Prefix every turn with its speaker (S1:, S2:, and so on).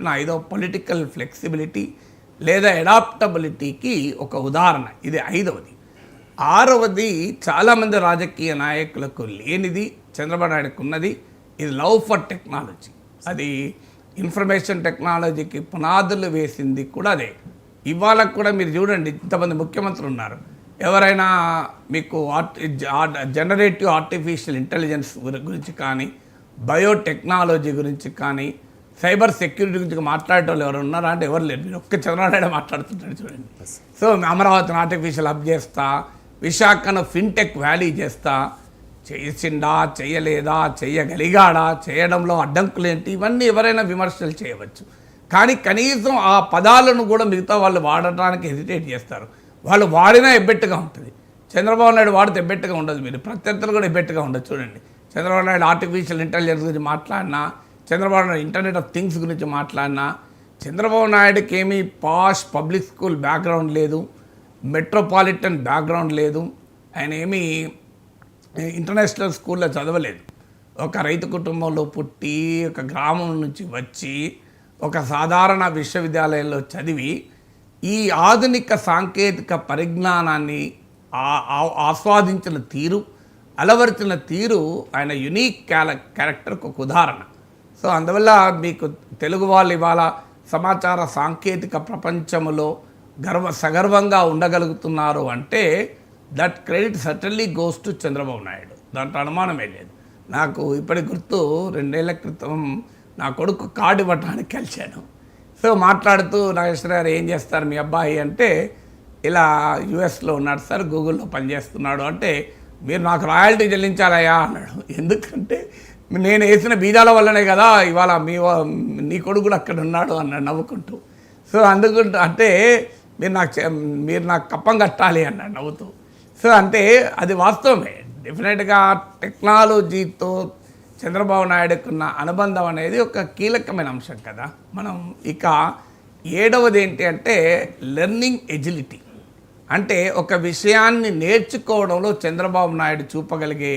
S1: చెప్పిన ఐదో political flexibility లేదా అడాప్టబిలిటీకి ఒక ఉదాహరణ. ఇది ఐదవది. ఆరవది చాలామంది రాజకీయ నాయకులకు లేనిది చంద్రబాబు నాయుడుకు ఉన్నది, ఇది లవ్ ఫర్ టెక్నాలజీ. అది ఇన్ఫర్మేషన్ టెక్నాలజీకి పునాదులు వేసింది కూడా అదే. ఇవాళ కూడా మీరు చూడండి, ఇంతమంది ముఖ్యమంత్రులు ఉన్నారు. ఎవరైనా మీకు జనరేటివ్ ఆర్టిఫిషియల్ ఇంటెలిజెన్స్ గురించి కానీ, బయోటెక్నాలజీ గురించి కానీ, సైబర్ సెక్యూరిటీ గురించి మాట్లాడేటోళ్ళు ఎవరు ఉన్నారా అంటే ఎవరు లేరు. మీరు ఒక్క చంద్రబాబు నాయుడు మాట్లాడుతుంటాడు చూడండి. సో అమరావతిని ఆర్టిఫిషియల్ హబ్ చేస్తా, విశాఖను ఫిన్టెక్ వ్యాలీ చేస్తా, చేసిండా చేయలేదా, చేయగలిగాడా, చేయడంలో అడ్డంకులు ఏంటి, ఇవన్నీ ఎవరైనా విమర్శలు చేయవచ్చు. కానీ కనీసం ఆ పదాలను కూడా మిగతా వాళ్ళు వాడటానికి హెసిటేట్ చేస్తారు. వాళ్ళు వాడినా ఎబ్బెట్టుగా ఉంటుంది. చంద్రబాబు నాయుడు వాడితే ఎబ్బెట్టుగా ఉండదు. మీరు ప్రత్యర్థులు కూడా ఎబ్బెట్టుగా ఉండదు. చూడండి, చంద్రబాబు నాయుడు ఆర్టిఫిషియల్ ఇంటెలిజెన్స్ గురించి మాట్లాడినా, Chandrababu Naidu internet of things గురించి మాట్లాడినా, చంద్రబాబు నాయుడుకి ఏమీ పాష్ పబ్లిక్ స్కూల్ బ్యాక్గ్రౌండ్ లేదు, మెట్రోపాలిటన్ బ్యాక్గ్రౌండ్ లేదు, ఆయన ఏమీ ఇంటర్నేషనల్ స్కూల్లో చదవలేదు. ఒక రైతు కుటుంబంలో పుట్టి, ఒక గ్రామం నుంచి వచ్చి, ఒక సాధారణ విశ్వవిద్యాలయంలో చదివి ఈ ఆధునిక సాంకేతిక పరిజ్ఞానాన్ని ఆస్వాదించిన తీరు, అలవరిచిన తీరు ఆయన యునీక్ క్యారెక్టర్కి ఒక ఉదాహరణ. సో అందువల్ల మీకు తెలుగు వాళ్ళు ఇవాళ సమాచార సాంకేతిక ప్రపంచంలో సగర్వంగా ఉండగలుగుతున్నారు అంటే that credit certainly goes to Chandrababu Naidu. దాంట్లో అనుమానమే లేదు. నాకు ఇప్పటికి గుర్తు, 2 ఏళ్ల క్రితం నా కొడుకు కార్డు ఇవ్వటానికి కలిశాను. సో మాట్లాడుతూ, నాగేశ్వర గారు ఏం చేస్తారు మీ అబ్బాయి అంటే, ఇలా యుఎస్లో ఉన్నాడు సార్, గూగుల్లో పనిచేస్తున్నాడు అంటే, మీరు నాకు రాయల్టీ చెల్లించాలయ్యా అన్నాడు. ఎందుకంటే నేను వేసిన బీజాల వల్లనే కదా ఇవాళ నీ కొడుకు కూడా అక్కడ ఉన్నాడు అన్నాడు నవ్వుకుంటూ. సో అందుకుంటూ అంటే మీరు నాకు కప్పం కట్టాలి అన్నాడు నవ్వుతూ. సో అంటే అది వాస్తవమే. డెఫినెట్గా టెక్నాలజీతో చంద్రబాబు నాయుడుకున్న అనుబంధం అనేది ఒక కీలకమైన అంశం కదా. మనం ఇక 7వది ఏంటి అంటే లెర్నింగ్ ఎజిలిటీ. అంటే ఒక విషయాన్ని నేర్చుకోవడంలో చంద్రబాబు నాయుడు చూపగలిగే